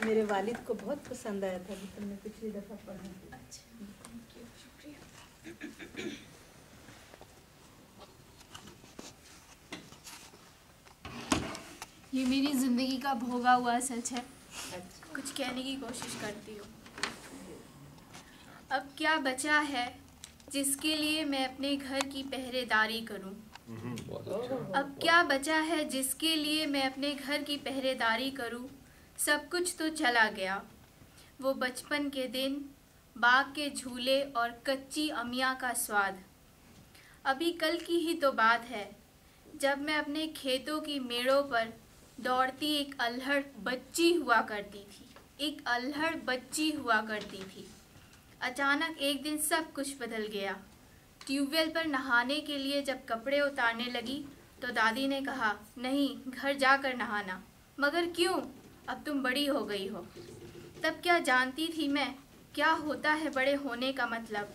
मेरे वालिद को बहुत पसंद आया था, जितना मैं पिछली दफ़ा पढ़ा थी। अच्छा, थैंक यू, शुक्रिया। ये मेरी ज़िंदगी का भोगा हुआ सच है। अच्छा। कुछ कहने की कोशिश करती हूँ। अब क्या बचा है जिसके लिए मैं अपने घर की पहरेदारी करूँ? अब क्या बचा है जिसके लिए मैं अपने घर की पहरेदारी करूँ? सब कुछ तो चला गया, वो बचपन के दिन, बाग के झूले और कच्ची अमिया का स्वाद। अभी कल की ही तो बात है जब मैं अपने खेतों की मेड़ों पर दौड़ती एक अल्हड़ बच्ची हुआ करती थी। अचानक एक दिन सब कुछ बदल गया। ट्यूबवेल पर नहाने के लिए जब कपड़े उतारने लगी तो दादी ने कहा, नहीं, घर जाकर नहाना। मगर क्यों? अब तुम बड़ी हो गई हो। तब क्या जानती थी मैं क्या होता है बड़े होने का मतलब।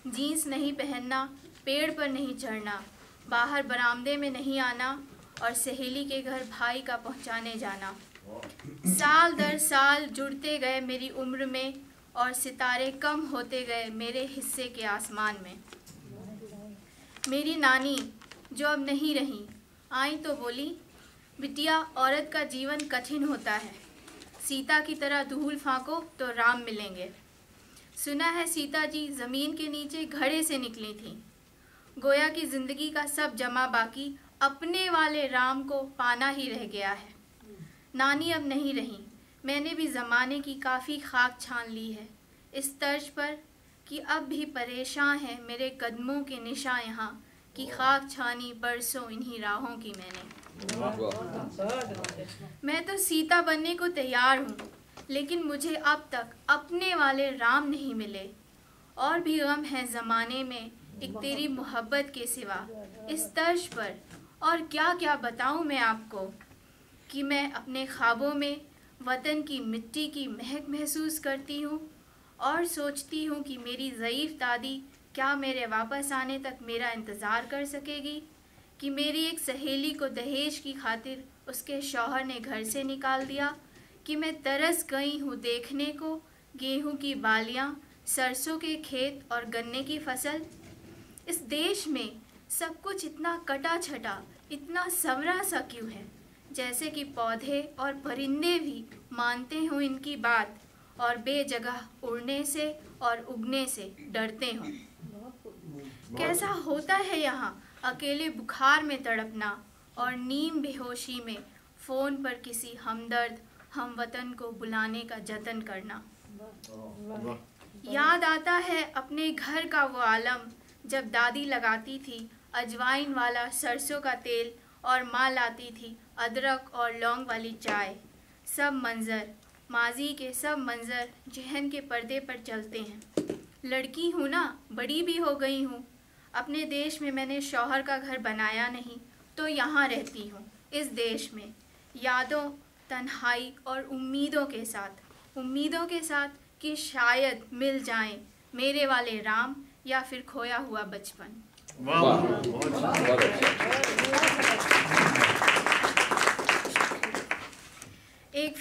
जीन्स नहीं पहनना, पेड़ पर नहीं चढ़ना, बाहर बरामदे में नहीं आना और सहेली के घर भाई का पहुंचाने जाना। साल दर साल जुड़ते गए मेरी उम्र में और सितारे कम होते गए मेरे हिस्से के आसमान में। मेरी नानी, जो अब नहीं रही, आई तो बोली, बिटिया, औरत का जीवन कठिन होता है। सीता की तरह धूल फांको तो राम मिलेंगे। सुना है सीता जी ज़मीन के नीचे घड़े से निकली थीं। गोया की ज़िंदगी का सब जमा बाकी अपने वाले राम को पाना ही रह गया है। नानी अब नहीं रही। मैंने भी ज़माने की काफ़ी खाक छान ली है, इस तर्ज पर कि अब भी परेशान है मेरे कदमों के निशां यहाँ कि खाक छानी बरसों इन्हीं राहों की मैंने। मैं तो सीता बनने को तैयार हूँ, लेकिन मुझे अब तक अपने वाले राम नहीं मिले। और भी गम है ज़माने में एक तेरी मोहब्बत के सिवा, इस तर्ज पर और क्या क्या बताऊँ मैं आपको कि मैं अपने ख्वाबों में वतन की मिट्टी की महक महसूस करती हूँ और सोचती हूँ कि मेरी ज़ईफ़ दादी क्या मेरे वापस आने तक मेरा इंतज़ार कर सकेगी, कि मेरी एक सहेली को दहेज की खातिर उसके शौहर ने घर से निकाल दिया, कि मैं तरस गई हूँ देखने को गेहूं की बालियाँ, सरसों के खेत और गन्ने की फसल। इस देश में सब कुछ इतना कटा छटा, इतना संवरा सा क्यों है, जैसे कि पौधे और परिंदे भी मानते हों इनकी बात और बेजगह उड़ने से और उगने से डरते हों। कैसा होता है यहाँ अकेले बुखार में तड़पना और नीम बेहोशी में फ़ोन पर किसी हमदर्द हम वतन को बुलाने का जतन करना। याद आता है अपने घर का वो आलम जब दादी लगाती थी अजवाइन वाला सरसों का तेल और माँ लाती थी अदरक और लौंग वाली चाय। सब मंज़र, माजी के सब मंज़र जहन के पर्दे पर चलते हैं। लड़की हूँ ना, बड़ी भी हो गई हूँ। अपने देश में मैंने शौहर का घर बनाया नहीं, तो यहाँ रहती हूँ इस देश में, यादों, तन्हाई और उम्मीदों के साथ कि शायद मिल जाएं मेरे वाले राम या फिर खोया हुआ बचपन। एक